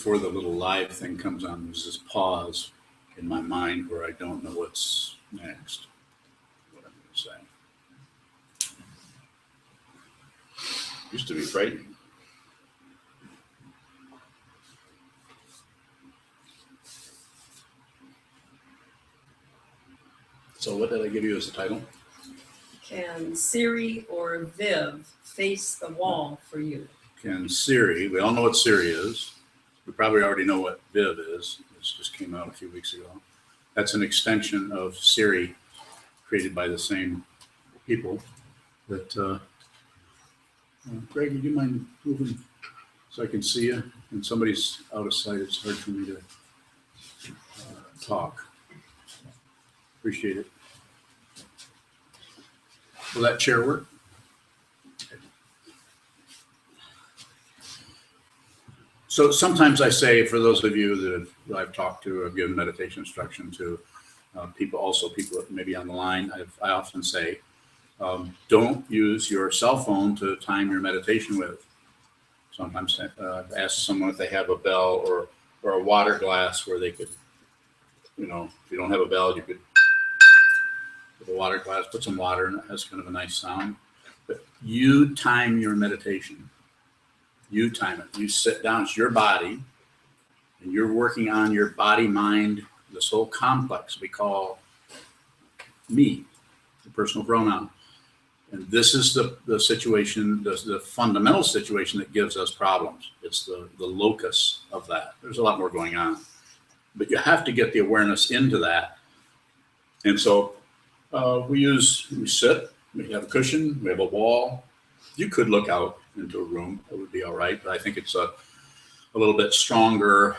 before the little live thing comes on, there's this pause in my mind where I don't know what's next, what I'm going to say. Used to be frightening. So what did I give you as the title? Can Siri or Viv face the wall for you? Can Siri, we all know what Siri is. We probably already know what Viv is. This just came out a few weeks ago. That's an extension of Siri created by the same people. That Greg, would you mind moving so I can see you? And somebody's out of sight. It's hard for me to talk. Appreciate it. Will that chair work? So sometimes I say, for those of you that I've talked to, I've given meditation instruction to, people that may be on the line, I often say, don't use your cell phone to time your meditation with. Sometimes I've asked someone if they have a bell or a water glass where they could, if you don't have a bell, you could, with a water glass, put some water in it. Has kind of a nice sound. But you time your meditation. You time it. You sit down. It's your body, and you're working on your body, mind, this whole complex we call me, the personal pronoun. And this is the situation, the fundamental situation that gives us problems. It's the locus of that. There's a lot more going on, but you have to get the awareness into that. And so we sit, we have a cushion, we have a wall. You could look out into a room, that would be all right, but I think it's a little bit stronger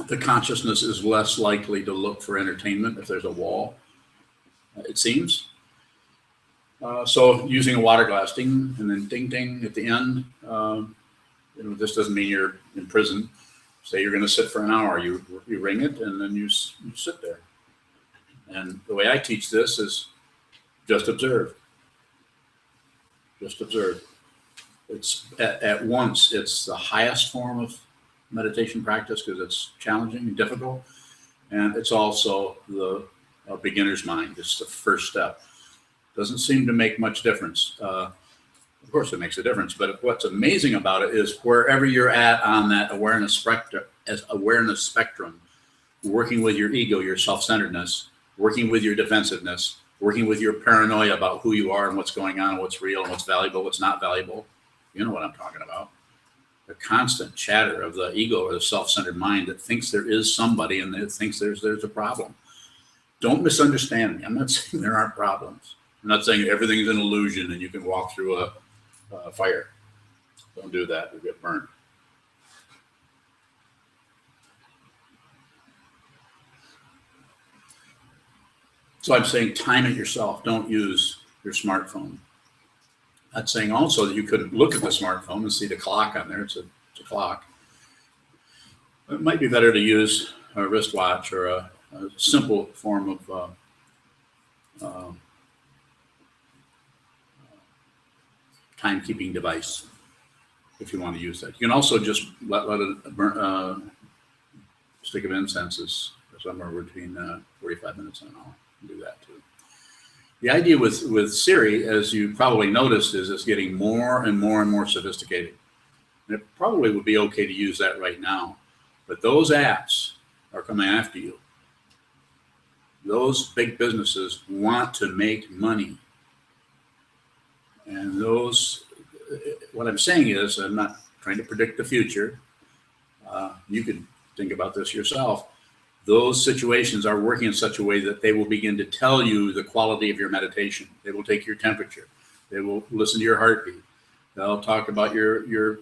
the consciousness is less likely to look for entertainment if there's a wall, it seems. So using a water glass, ding, and then ding, ding at the end. This doesn't mean you're in prison. Say you're going to sit for an hour, you ring it, and then you sit there. And the way I teach this is just observe. Just observe. It's at once, it's the highest form of meditation practice because it's challenging and difficult. And it's also the beginner's mind. It's the first step. Doesn't seem to make much difference. Of course it makes a difference, but what's amazing about it is wherever you're at on that awareness spectrum, working with your ego, your self-centeredness, working with your defensiveness, working with your paranoia about who you are and what's going on and what's real and what's valuable, what's not valuable. You know what I'm talking about. The constant chatter of the ego or the self-centered mind that thinks there is somebody and that thinks there's a problem. Don't misunderstand me. I'm not saying there aren't problems. I'm not saying everything's an illusion and you can walk through a fire. Don't do that. You'll get burned. So I'm saying time it yourself. Don't use your smartphone. I'm saying also that you could look at the smartphone and see the clock on there. It's a clock. It might be better to use a wristwatch or a simple form of timekeeping device if you want to use that. You can also just let it burn. Stick of incense is somewhere between 45 minutes and an hour. Do that too. The idea with Siri, as you probably noticed, is it's getting more and more and more sophisticated. And it probably would be okay to use that right now, but those apps are coming after you. Those big businesses want to make money. And what I'm saying is, I'm not trying to predict the future. You could think about this yourself. Those situations are working in such a way that they will begin to tell you the quality of your meditation. They will take your temperature. They will listen to your heartbeat. They'll talk about the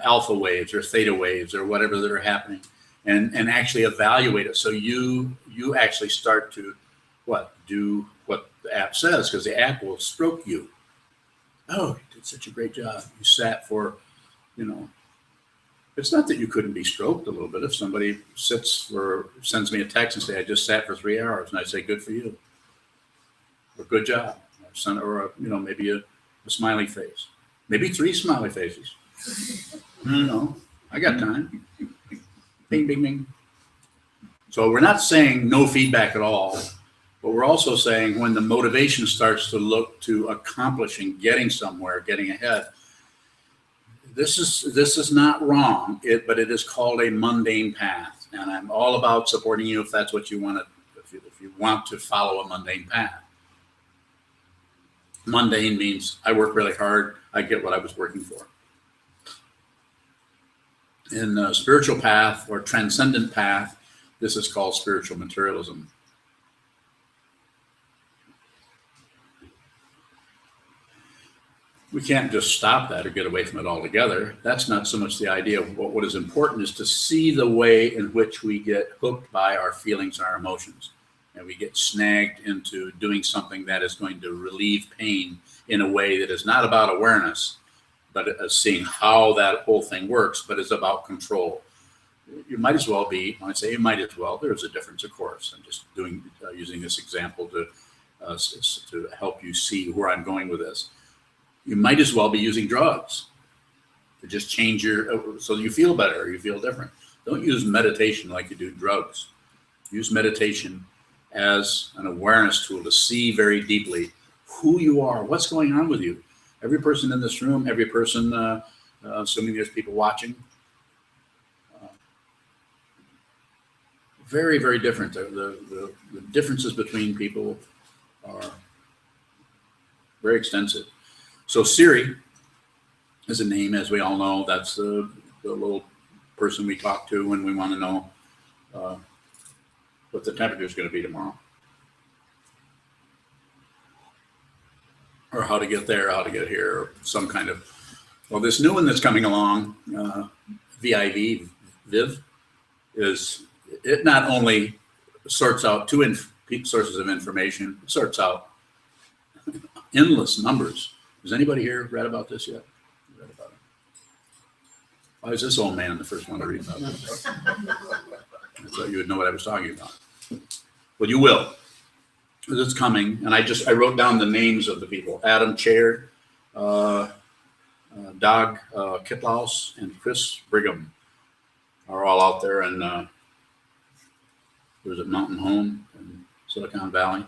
alpha waves or theta waves or whatever that are happening, and actually evaluate it. So you actually start to do what the app says, because the app will stroke you. Oh, you did such a great job. You sat for, It's not that you couldn't be stroked a little bit. If somebody sends me a text and say, I just sat for 3 hours, and I say, good for you, or good job, or maybe a smiley face. Maybe 3 smiley faces. No, I got time. Bing, bing, bing. So we're not saying no feedback at all, but we're also saying when the motivation starts to look to accomplishing, getting somewhere, getting ahead, this is not wrong, but it is called a mundane path. And I'm all about supporting you if that's what you want to, if you want to follow a mundane path. Mundane means I work really hard, I get what I was working for. In a spiritual path or transcendent path, this is called spiritual materialism. We can't just stop that or get away from it altogether. That's not so much the idea. What is important is to see the way in which we get hooked by our feelings and our emotions. And we get snagged into doing something that is going to relieve pain in a way that is not about awareness, but seeing how that whole thing works, but is about control. You might as well be, when I say you might as well, there's a difference, of course. I'm just using this example to help you see where I'm going with this. You might as well be using drugs to just change so you feel better or you feel different. Don't use meditation like you do drugs. Use meditation as an awareness tool to see very deeply who you are, what's going on with you. Every person in this room, every person, assuming there's people watching, very, very different. The differences between people are very extensive. So Siri is a name, as we all know. That's the little person we talk to when we want to know what the temperature is going to be tomorrow, or how to get there, how to get here, or some kind of. Well, this new one that's coming along, VIV, is it not only sorts out 2 sources of information, it sorts out endless numbers. Has anybody here read about this yet? Read about it? Why is this old man the first one to read about this? I thought you would know what I was talking about. Well, you will. It's coming, and I wrote down the names of the people: Adam Chair, Dag Kitlaus, and Chris Brigham are all out there in was it Mountain Home in Silicon Valley.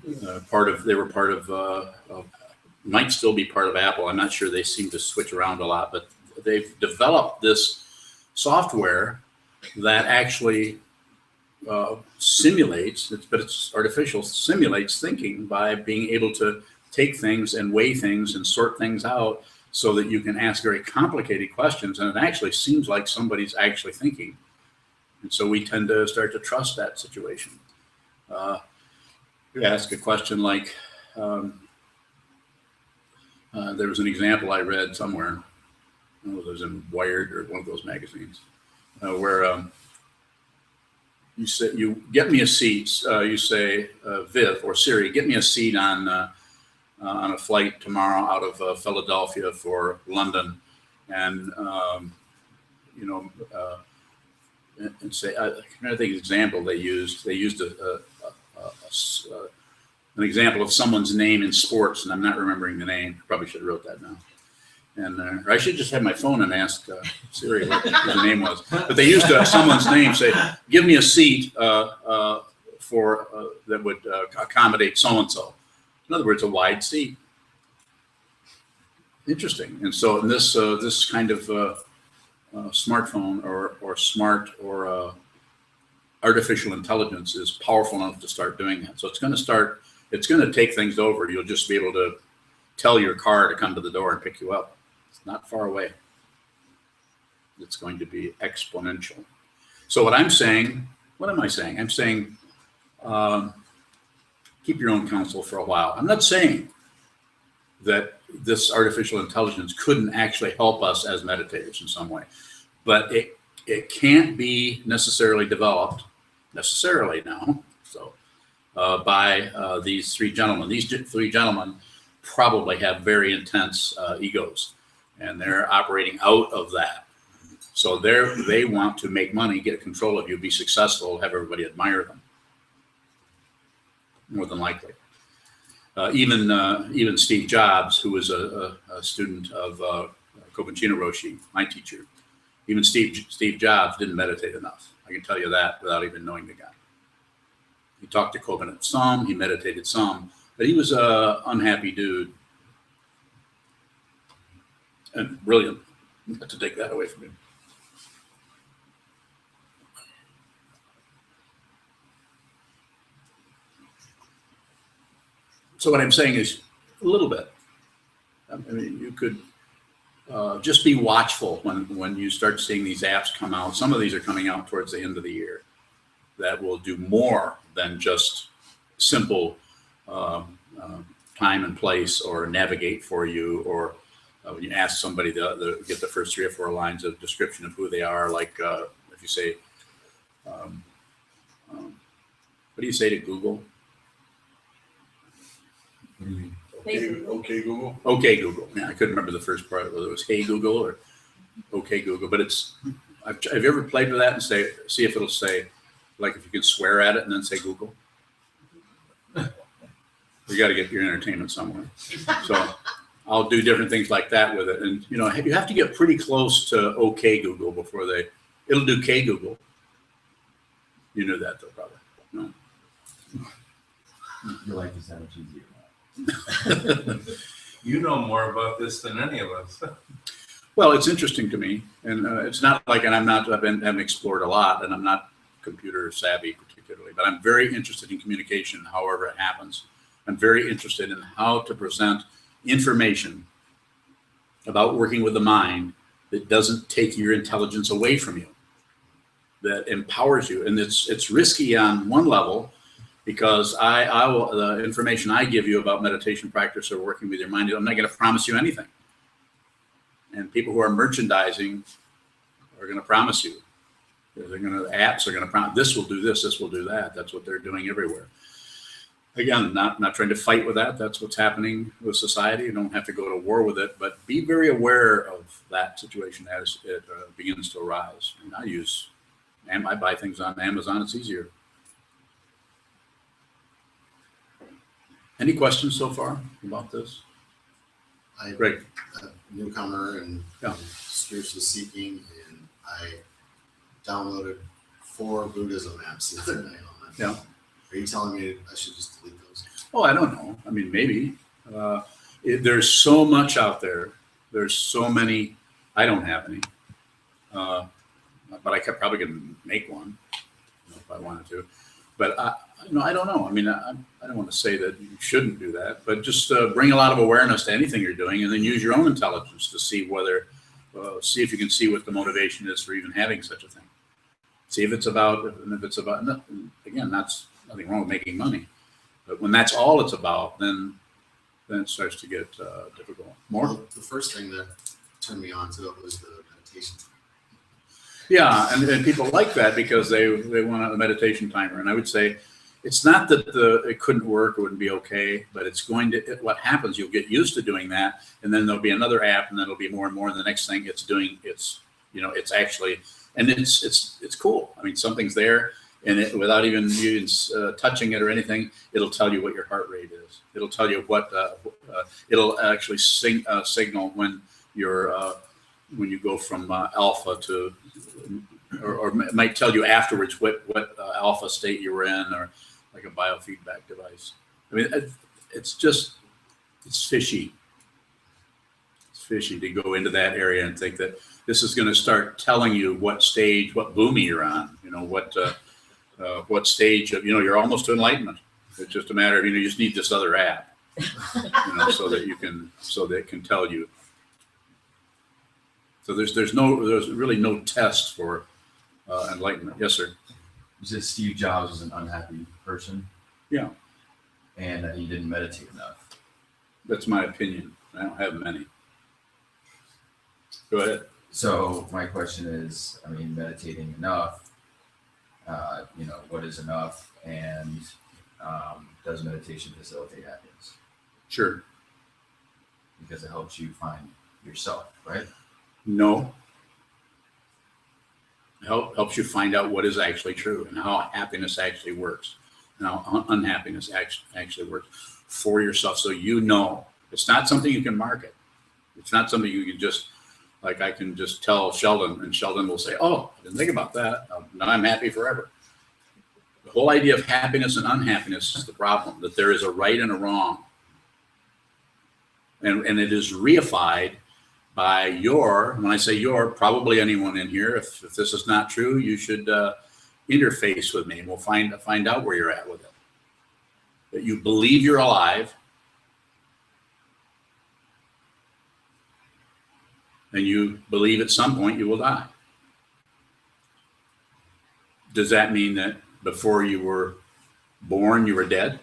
They were part of might still be part of Apple. I'm not sure. They seem to switch around a lot, but they've developed this software that actually simulates, but it's artificial, simulates thinking by being able to take things and weigh things and sort things out so that you can ask very complicated questions, and it actually seems like somebody's actually thinking. And so we tend to start to trust that situation. You ask a question like, there was an example I read somewhere, I don't know if it was in Wired or one of those magazines, where you say, you get me a seat, you say, Viv or Siri, get me a seat on a flight tomorrow out of Philadelphia for London, and and say, I'm trying to think of the example they used. They used an example of someone's name in sports, and I'm not remembering the name. Probably should have wrote that down. And or I should just have my phone and ask Siri what his name was. But they used someone's name, say, give me a seat for that would accommodate so-and-so. In other words, a wide seat. Interesting. And so in this this kind of smartphone or smart or artificial intelligence is powerful enough to start doing that. So it's going to take things over. You'll just be able to tell your car to come to the door and pick you up. It's not far away. It's going to be exponential. So what am I saying? I'm saying keep your own counsel for a while. I'm not saying that this artificial intelligence couldn't actually help us as meditators in some way, but it can't be necessarily developed now. So by these 3 gentlemen. These 3 gentlemen probably have very intense egos, and they're operating out of that. So they want to make money, get control of you, be successful, have everybody admire them, more than likely. Even Steve Jobs, who was a student of Kobanchino Roshi, my teacher, even Steve Jobs didn't meditate enough. I can tell you that without even knowing the guy. He talked to Koban some, he meditated some, but he was a unhappy dude. And brilliant. Not to take that away from him. So what I'm saying is a little bit. I mean, you could just be watchful when you start seeing these apps come out. Some of these are coming out towards the end of the year that will do more than just simple time and place or navigate for you, or when you ask somebody to get the first 3 or 4 lines of description of who they are, like if you say, what do you say to Google? Okay, Google. Okay, Google. Yeah, I couldn't remember the first part, whether it was Hey Google or Okay Google, but it's, have you ever played with that and see if it'll say, like if you can swear at it and then say Google? You got to get your entertainment somewhere. So I'll do different things like that with it. And, you have to get pretty close to OK Google before it'll do K Google. You knew that though, probably. No. Your life is that much easier. You know more about this than any of us. Well, it's interesting to me, and it's not like, and haven't explored a lot, and I'm not computer savvy particularly, but I'm very interested in communication, however it happens. I'm very interested in how to present information about working with the mind that doesn't take your intelligence away from you, that empowers you. And it's risky on one level, because I will, the information I give you about meditation practice or working with your mind, I'm not going to promise you anything. And people who are merchandising are going to promise you. Apps are going to promise, this will do this will do that. That's what they're doing everywhere. Again, not trying to fight with that. That's what's happening with society. You don't have to go to war with it, but be very aware of that situation as it begins to arise. And I buy things on Amazon. It's easier. Any questions so far about this? I'm Great. a newcomer and Yeah. spiritually seeking, and I downloaded 4 Buddhism apps the other night on my phone. Yeah. Are you telling me I should just delete those? Oh, I don't know. I mean, maybe. There's so much out there. There's so many. I don't have any. But I could probably could make one if I wanted to. But I don't know. I mean, I don't want to say that you shouldn't do that, but just bring a lot of awareness to anything you're doing, and then use your own intelligence to see see if you can see what the motivation is for even having such a thing. See if it's about, again, that's nothing wrong with making money, but when that's all it's about, then it starts to get difficult. More. Well, the first thing that turned me on to it was the meditation. Yeah, and people like that because they want a meditation timer. And I would say it's not that it couldn't work or wouldn't be okay, but it's going to, what happens, you'll get used to doing that, and then there'll be another app, and then it'll be more and more, and the next thing it's actually, and it's cool. I mean, something's there, and without even touching it or anything, it'll tell you what your heart rate is. It'll tell you what, it'll actually signal when when you go from alpha to, or it might tell you afterwards what alpha state you were in, or like a biofeedback device. I mean, it's fishy. It's fishy to go into that area and think that this is going to start telling you what stage, what boomy you're on, what stage of, you're almost to enlightenment. It's just a matter of, you just need this other app, so that it can tell you. So there's really no test for enlightenment. Yes, sir. You said Steve Jobs was an unhappy person. Yeah. And that he didn't meditate enough. That's my opinion. I don't have many. Go ahead. So my question is, meditating enough, what is enough, and does meditation facilitate happiness? Sure. Because it helps you find yourself, right? No. Helps you find out what is actually true and how happiness actually works. Now, unhappiness actually works for yourself. So you know, it's not something you can market. It's not something you can just, like I can just tell Sheldon and Sheldon will say, oh, I didn't think about that. Now I'm happy forever. The whole idea of happiness and unhappiness is the problem, that there is a right and a wrong. And it is reified by when I say your, probably anyone in here, if this is not true, you should interface with me and we'll find out where you're at with it. That you believe you're alive and you believe at some point you will die. Does that mean that before you were born, you were dead?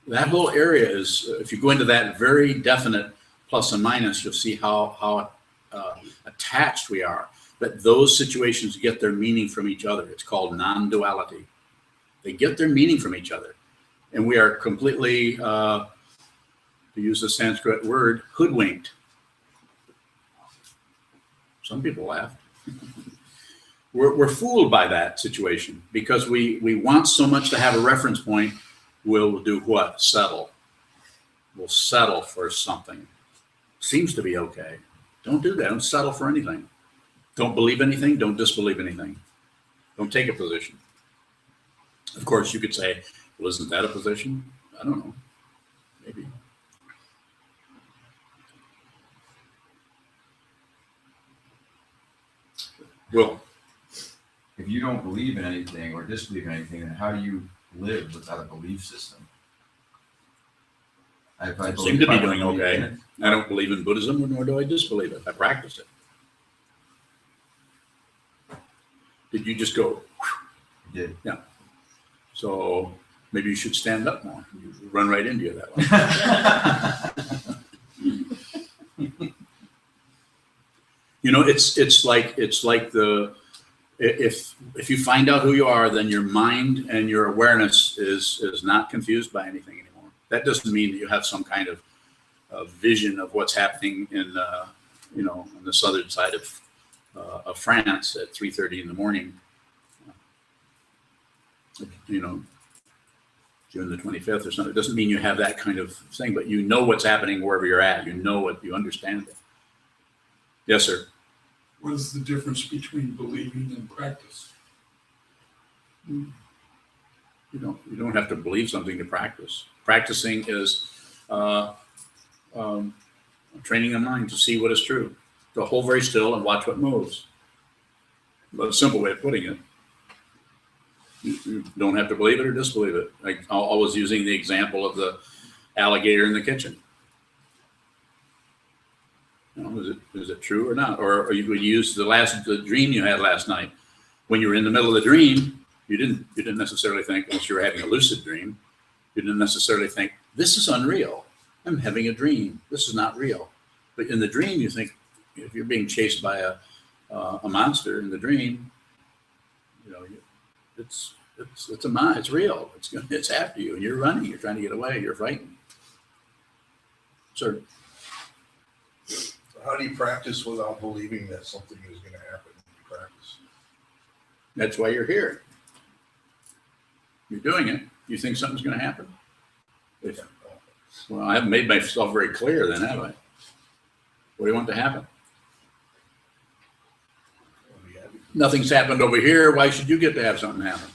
That whole area is, if you go into that very definite plus and minus, you'll see how attached we are. But those situations get their meaning from each other. It's called non-duality. They get their meaning from each other. And we are completely, to use the Sanskrit word, hoodwinked. Some people laughed. We're fooled by that situation because we want so much to have a reference point. We'll do what? Settle. We'll settle for something. Seems to be okay. Don't do that. Don't settle for anything. Don't believe anything. Don't disbelieve anything. Don't take a position. Of course, you could say, well, isn't that a position? I don't know. Maybe. Will. If you don't believe in anything or disbelieve in anything, then how do you live without a belief system? I seem to be doing okay. I don't believe in Buddhism, nor do I disbelieve it. I practice it. Did you just go? I did. Yeah. So maybe you should stand up more. You run right into you that way. You know, it's like the if you find out who you are, then your mind and your awareness is not confused by anything anymore. That doesn't mean that you have some kind of vision of what's happening in on the southern side of France at 3:30 in the morning. June the 25th or something. It doesn't mean you have that kind of thing, but you know what's happening wherever you're at. You know what, you understand it. Yes, sir. What is the difference between believing and practice? You don't have to believe something to practice. Practicing is training the mind to see what is true. To hold very still and watch what moves. But a simple way of putting it. You don't have to believe it or disbelieve it. Like I was using the example of the alligator in the kitchen. Is it true or not? Or you would use the dream you had last night. When you were in the middle of the dream, you didn't necessarily think, unless you were having a lucid dream, you didn't necessarily think, this is unreal. I'm having a dream. This is not real. But in the dream, you think, if you're being chased by a monster in the dream, it's real. It's after you, and you're running. You're trying to get away. You're fighting. Sir. So how do you practice without believing that something is going to happen when you practice? That's why you're here. You're doing it. You think something's going to happen? Well, I haven't made myself very clear then, have I? What do you want to happen? Nothing's happened over here. Why should you get to have something happen?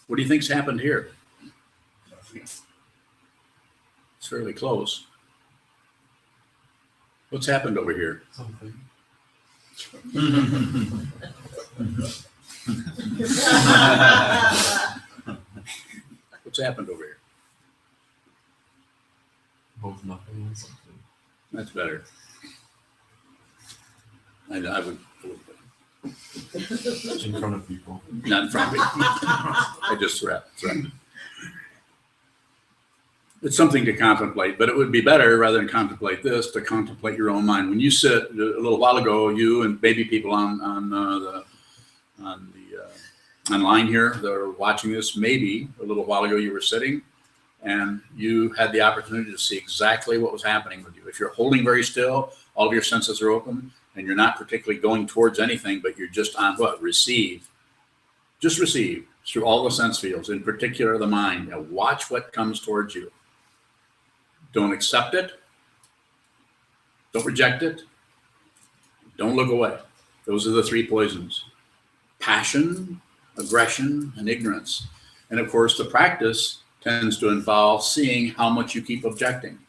What do you think's happened here? Nothing. It's fairly close. What's happened over here? Something. What's happened over here? Both nothing and something. That's better. I would. In front of people. Not in front of me. I just threatened. It's something to contemplate, but it would be better rather than contemplate this, to contemplate your own mind. When you sit a little while ago, you and maybe people online here that are watching this, maybe a little while ago you were sitting and you had the opportunity to see exactly what was happening with you. If you're holding very still, all of your senses are open, and you're not particularly going towards anything, but you're just on what? Receive. Just receive through all the sense fields, in particular the mind. Now watch what comes towards you. Don't accept it. Don't reject it. Don't look away. Those are the three poisons: passion, aggression, and ignorance. And of course, the practice tends to involve seeing how much you keep objecting,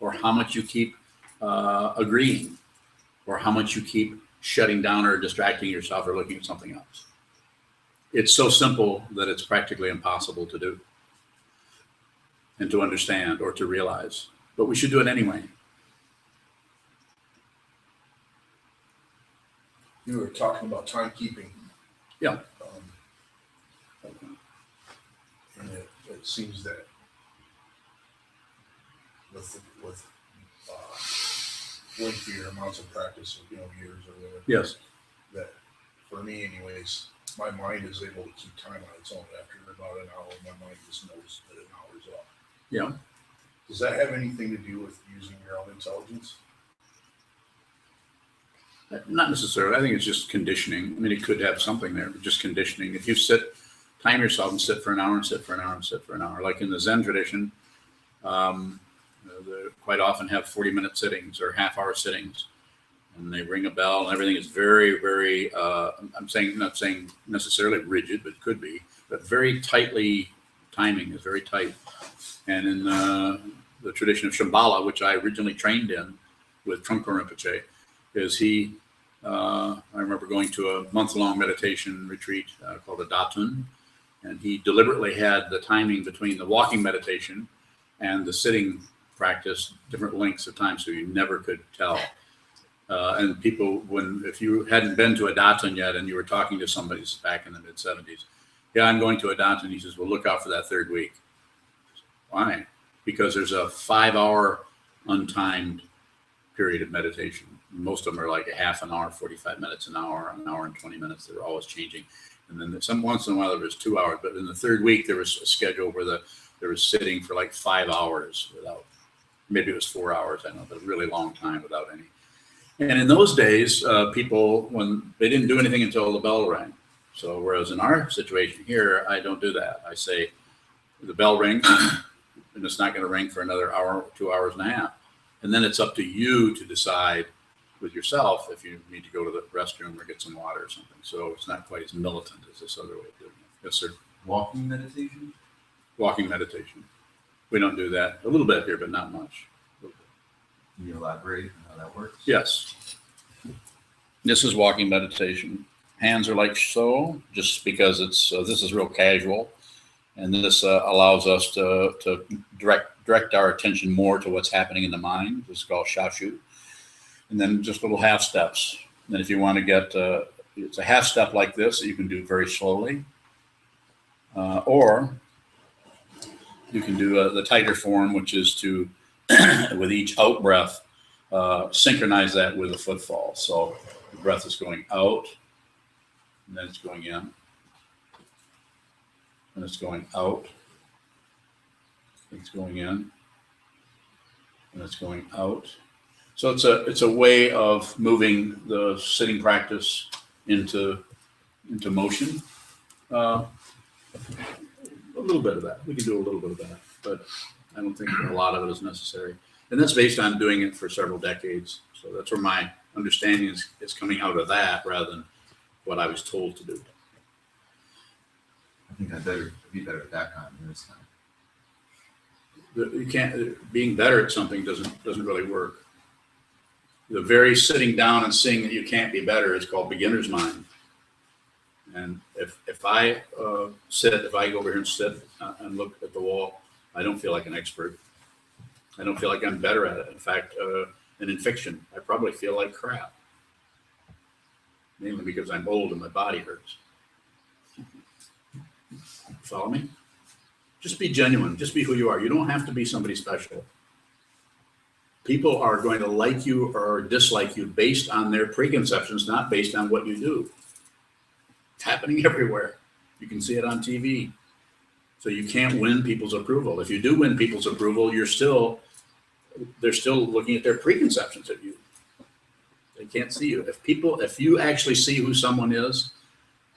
or how much you keep agreeing, or how much you keep shutting down or distracting yourself or looking at something else. It's so simple that it's practically impossible to do and to understand or to realize, but we should do it anyway. You were talking about timekeeping. Yeah. And it seems that with lengthier amounts of practice, years or whatever. Yes. That for me, anyways, my mind is able to keep time on its own. After about an hour, my mind just knows that an hour's up. Yeah. Does that have anything to do with using your own intelligence? Not necessarily. I think it's just conditioning. I mean, it could have something there, but just conditioning. If you time yourself and sit for an hour and sit for an hour and sit for an hour, like in the Zen tradition, they quite often have 40-minute sittings or half-hour sittings, and they ring a bell, and everything is very, very. Not saying necessarily rigid, but could be, but very tightly. Timing is very tight, and in the tradition of Shambhala, which I originally trained in with Trungpa Rinpoche, is he. I remember going to a month-long meditation retreat called a Datun, and he deliberately had the timing between the walking meditation and the sitting practice different lengths of time, so you never could tell. And people, if you hadn't been to a Datun yet and you were talking to somebody back in the mid-70s, yeah, I'm going to a Datun. He says, well, look out for that third week. Why? Because there's a 5-hour untimed period of meditation. Most of them are like a half an hour, 45 minutes, an hour and 20 minutes. They're always changing. And then once in a while there was 2 hours. But in the third week, there was a schedule where there was sitting for like 5 hours without, maybe it was 4 hours. I don't know, but a really long time without any. And in those days, people, when they didn't do anything until the bell rang. So whereas in our situation here, I don't do that. I say the bell rings and it's not going to ring for another hour, 2 hours and a half. And then it's up to you to decide with yourself if you need to go to the restroom or get some water or something. So it's not quite as militant as this other way of doing it. Yes, sir. Walking meditation? Walking meditation. We don't do that. A little bit here, but not much. Can you elaborate on how that works? Yes. This is walking meditation. Hands are like so, just because this is real casual. And this allows us to direct our attention more to what's happening in the mind. This is called shashu. And then just little half steps. And then if you want to get, it's a half step like this that you can do very slowly. Or you can do the tighter form, which is to, with each out breath, synchronize that with a footfall. So the breath is going out, and then it's going in. And it's going out. It's going in. And it's going out. So it's a way of moving the sitting practice into motion. A little bit of that. We can do a little bit of that, but I don't think a lot of it is necessary. And that's based on doing it for several decades. So that's where my understanding is coming out of that rather than what I was told to do. I think I'd be better at that kind than this kind. You can't. Being better at something doesn't really work. The very sitting down and seeing that you can't be better is called beginner's mind. And if I go over here and sit and look at the wall, I don't feel like an expert. I don't feel like I'm better at it. In fact, and in fiction, I probably feel like crap. Mainly because I'm old and my body hurts. Follow me? Just be genuine. Just be who you are. You don't have to be somebody special. People are going to like you or dislike you based on their preconceptions, not based on what you do. It's happening everywhere. You can see it on TV. So you can't win people's approval. If you do win people's approval, they're still looking at their preconceptions of you. They can't see you. If you actually see who someone is,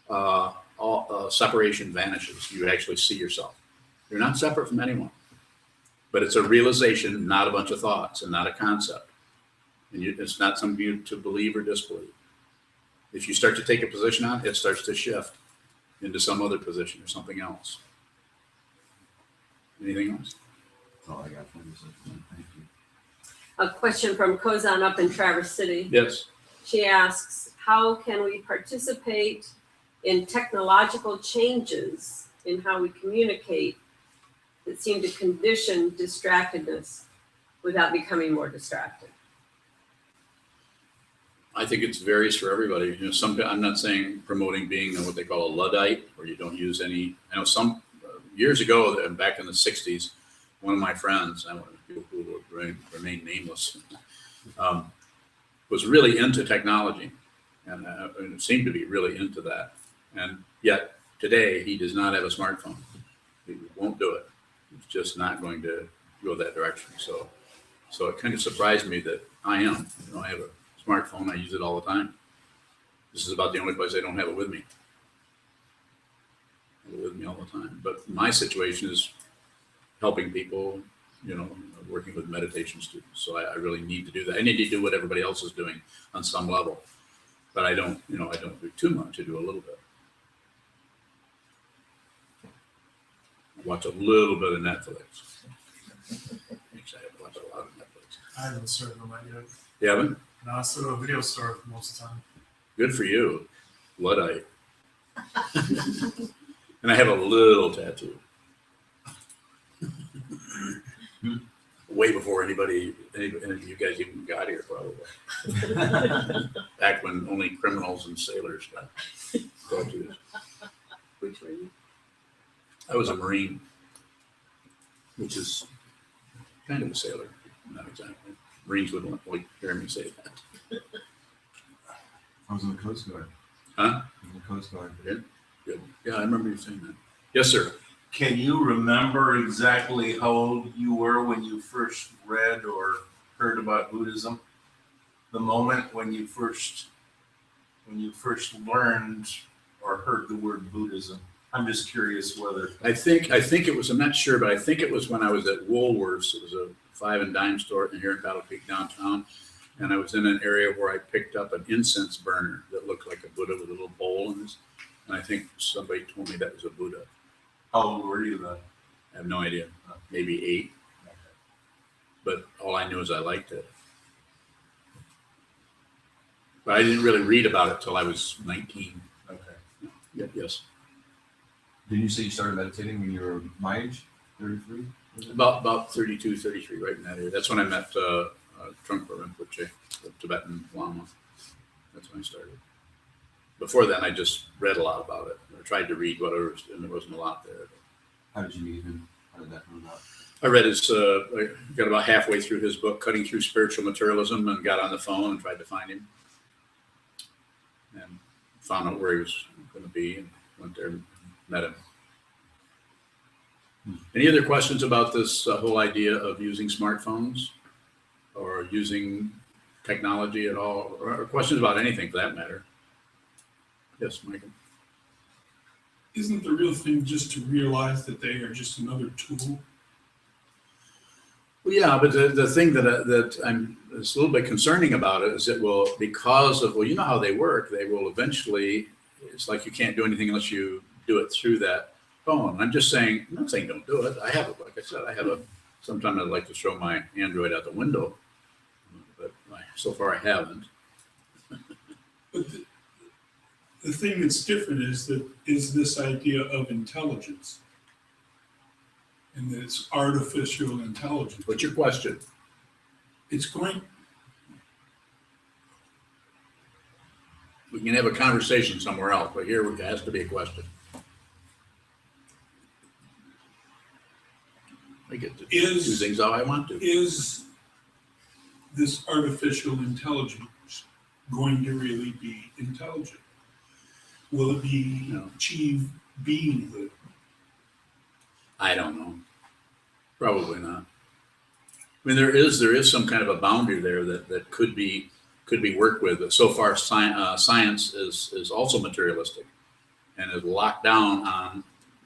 all separation vanishes. You actually see yourself. You're not separate from anyone, but it's a realization, not a bunch of thoughts and not a concept. And it's not something you to believe or disbelieve. If you start to take a position on it, it starts to shift into some other position or something else. Anything else? That's all I got for this. Thank you. A question from Sokuzan up in Traverse City. Yes. She asks, how can we participate in technological changes in how we communicate that seem to condition distractedness without becoming more distracted? I think it varies for everybody. I'm not saying promoting being what they call a Luddite, where you don't use any. I know some years ago, back in the '60s, one of my friends, I don't know who will remain nameless, was really into technology, and seemed to be really into that. And yet today, he does not have a smartphone. He won't do it. He's just not going to go that direction. So it kind of surprised me that I am. I have a smartphone. I use it all the time. This is about the only place I don't have it with me. I have it with me all the time. But my situation is helping people, working with meditation students. So I really need to do that. I need to do what everybody else is doing on some level. But I don't do too much. I do a little bit. I watch a little bit of Netflix. Actually, I watch a lot of Netflix. I haven't started on that yet. You haven't? No, I still go to a video store most of the time. Good for you. Luddite. And I have a little tattoo. Way before any of you guys even got here, probably. Back when only criminals and sailors got tattoos. Which were you? I was a Marine, which is kind of a sailor, not exactly. Marines wouldn't like hear me say that. I was in the Coast Guard. Huh? I was in the Coast Guard. Good. Yeah, I remember you saying that. Yes, sir. Can you remember exactly how old you were when you first read or heard about Buddhism? The moment when you first learned or heard the word Buddhism? I'm just curious whether. I think it was, I'm not sure, but I think it was when I was at Woolworths. It was a 5 and dime store here in Battle Creek downtown. And I was in an area where I picked up an incense burner that looked like a Buddha with a little bowl in this. And I think somebody told me that was a Buddha. How old were you then? I have no idea. Maybe 8. But all I knew is I liked it. But I didn't really read about it till I was 19. Okay. Yeah, yes. Didn't you say you started meditating when you were my age, 33? About 32, 33, right in that area. That's when I met Trungpa Rinpoche, the Tibetan Lama. That's when I started. Before then, I just read a lot about it. I tried to read whatever, and there wasn't a lot there. How did you meet him? How did that come about? I read his, I got about halfway through his book, Cutting Through Spiritual Materialism, and got on the phone and tried to find him. And found out where he was going to be and went there and met him. Any other questions about this whole idea of using smartphones or using technology at all, or questions about anything for that matter? Yes, Michael. Isn't the real thing just to realize that they are just another tool? Well, yeah, but the thing that I'm is a little bit concerning about it is it will, because of, well, you know how they work, they will eventually, it's like you can't do anything unless you do it through that phone. I'm just saying, I'm not saying don't do it. I have it, like I said, I have a, sometimes I'd like to throw my Android out the window, but so far I haven't. But the thing that's different is this idea of intelligence. And that it's artificial intelligence. What's your question? It's going, We can have a conversation somewhere else, but here it has to be a question. I get to do things how I want to. is this artificial intelligence going to really be intelligent? Will it be achieve beinghood? I don't know. Probably not. I mean, there is some kind of a boundary there that could be could be worked with. But so far, science is also materialistic and is locked down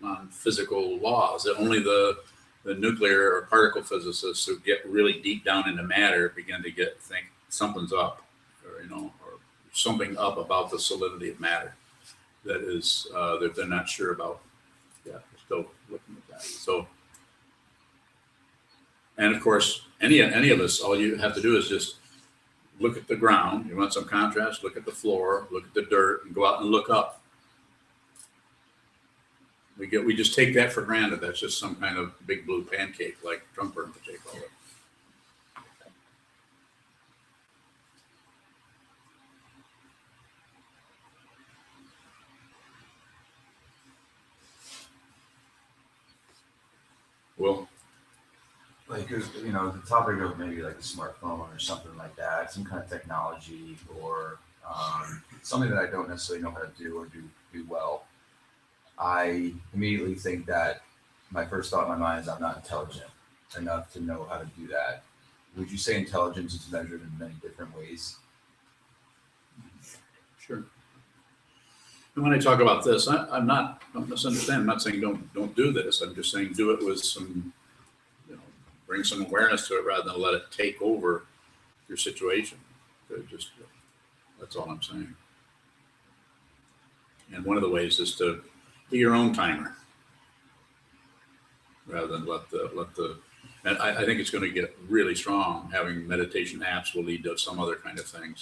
on physical laws. That only the nuclear or particle physicists who get really deep down into matter begin to think something's up, or something up about the solidity of matter that is that they're not sure about. Yeah, we're still looking at that. So, and of course, any of us, all you have to do is just look at the ground. You want some contrast? Look at the floor, look at the dirt, and go out and look up. We just take that for granted. That's just some kind of big blue pancake, like Trump or Jay call it. Well, Like, the topic of maybe like a smartphone or something like that, some kind of technology or something that I don't necessarily know how to do or do well. I immediately think that my first thought in my mind is I'm not intelligent enough to know how to do that. Would you say intelligence is measured in many different ways? sure. And when I talk about this, don't misunderstand. I'm not saying don't do this. I'm just saying do it with some, bring some awareness to it rather than let it take over your situation. That's all I'm saying. And one of the ways is to be your own timer rather than let the. And I think it's going to get really strong. Having meditation apps will lead to some other kind of thing.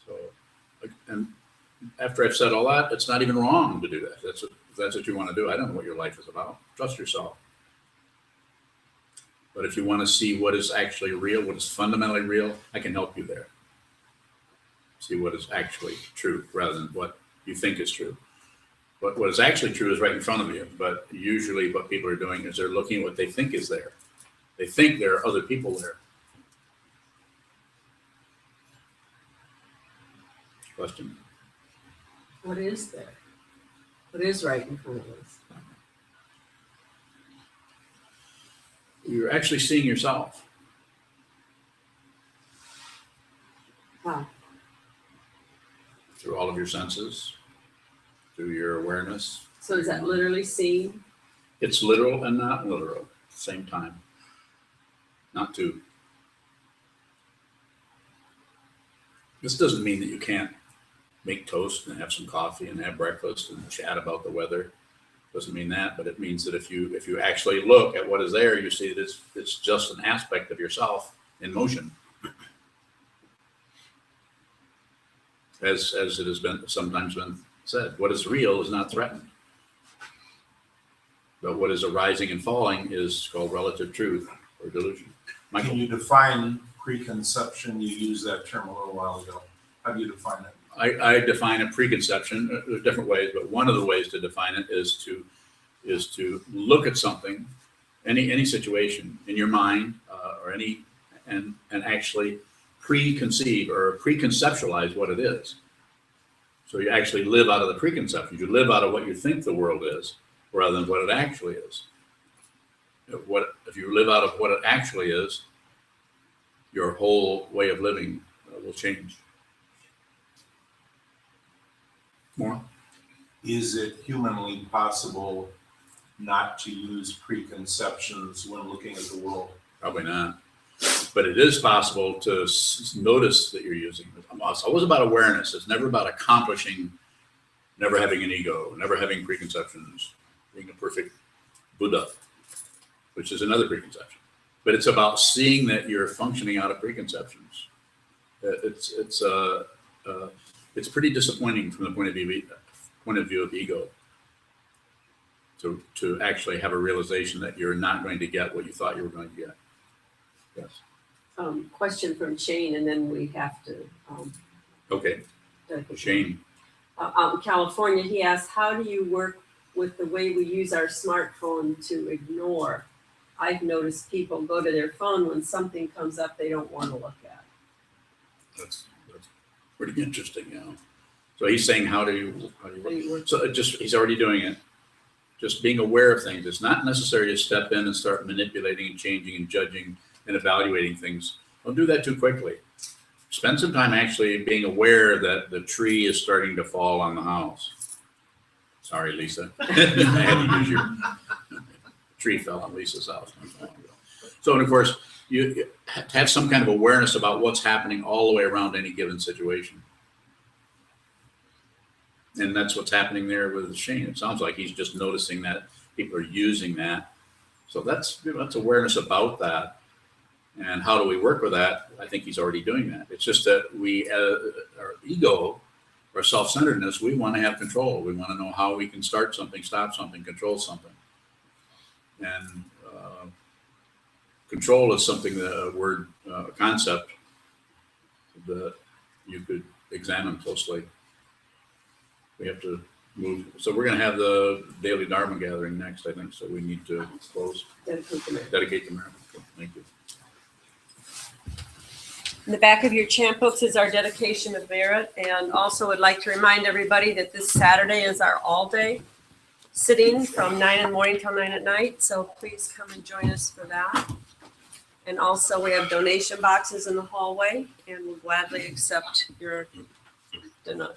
So, and after I've said all that, it's not even wrong to do that. If that's what you want to do. I don't know what your life is about. Trust yourself. But if you want to see what is actually real, what is fundamentally real, I can help you there. See what is actually true rather than what you think is true. But what is actually true is right in front of you. But usually what people are doing is they're looking at what they think is there. They think there are other people there. Question? What is there? What is right in front of us? You're actually seeing yourself. Wow. Through all of your senses, through your awareness. So is that literally seen? It's literal and not literal at the same time. Not two. This doesn't mean that you can't make toast and have some coffee and have breakfast and chat about the weather. Doesn't mean that, but it means that if you actually look at what is there, you see that it's just an aspect of yourself in motion. As it has sometimes been said, what is real is not threatened. But what is arising and falling is called relative truth or delusion. Michael? Can you define preconception? You used that term a little while ago. How do you define it? I define a preconception. There's different ways, but one of the ways to define it is to look at something, any situation in your mind, and actually preconceive or preconceptualize what it is. So you actually live out of the preconception. You live out of what you think the world is, rather than what it actually is. If you live out of what it actually is, your whole way of living will change. More? Is it humanly possible not to use preconceptions when looking at the world? Probably not. But it is possible to notice that you're using it. It's always about awareness. It's never about accomplishing, never having an ego, never having preconceptions, being a perfect Buddha, which is another preconception. But it's about seeing that you're functioning out of preconceptions. It's pretty disappointing from the point of view of ego to actually have a realization that you're not going to get what you thought you were going to get. Yes. Question from Shane, and then we have to. Okay. Shane. Out in California, he asked, how do you work with the way we use our smartphone to ignore? I've noticed people go to their phone when something comes up they don't want to look at. That's pretty interesting, So he's saying, how do you work? So he's already doing it. Just being aware of things. It's not necessary to step in and start manipulating and changing and judging and evaluating things. Don't do that too quickly. spend some time actually being aware that the tree is starting to fall on the house. Sorry, Lisa. I had to use your tree fell on Lisa's house not so long ago. So, and of course, you have some kind of awareness about what's happening all the way around any given situation. And that's what's happening there with Shane. It sounds like he's just noticing that people are using that. So that's awareness about that. And how do we work with that? I think he's already doing that. It's just that we, our ego, our self-centeredness, we want to have control. We want to know how we can start something, stop something, control something. And control is something, a word, a concept that you could examine closely. We have to move. So we're going to have the daily Dharma gathering next, I think. So we need to close. Dedicate the miracle. Thank you. In the back of your champ books is our dedication of merit, and also would like to remind everybody that this Saturday is our all-day sitting from 9 in the morning till 9 at night. So please come and join us for that. And also we have donation boxes in the hallway, and we'll gladly accept your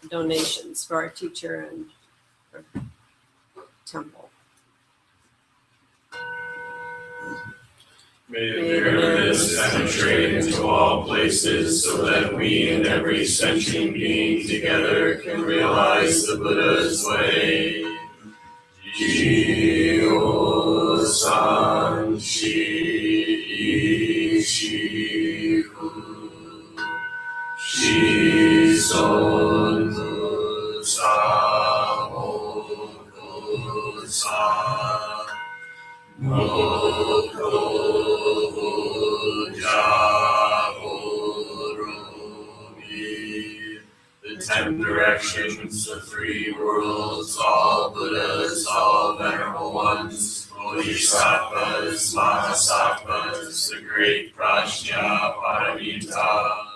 donations for our teacher and our temple. May awareness penetrate into all places so that we and every sentient being together can realize the Buddha's way. Ji-o-san shi-shi-hu shi-son mu-sa-ho-ku-sa the 10 directions, the 3 worlds, all Buddhas, all venerable ones, Bodhisattvas, Mahasattvas, the great Prajna Paramita,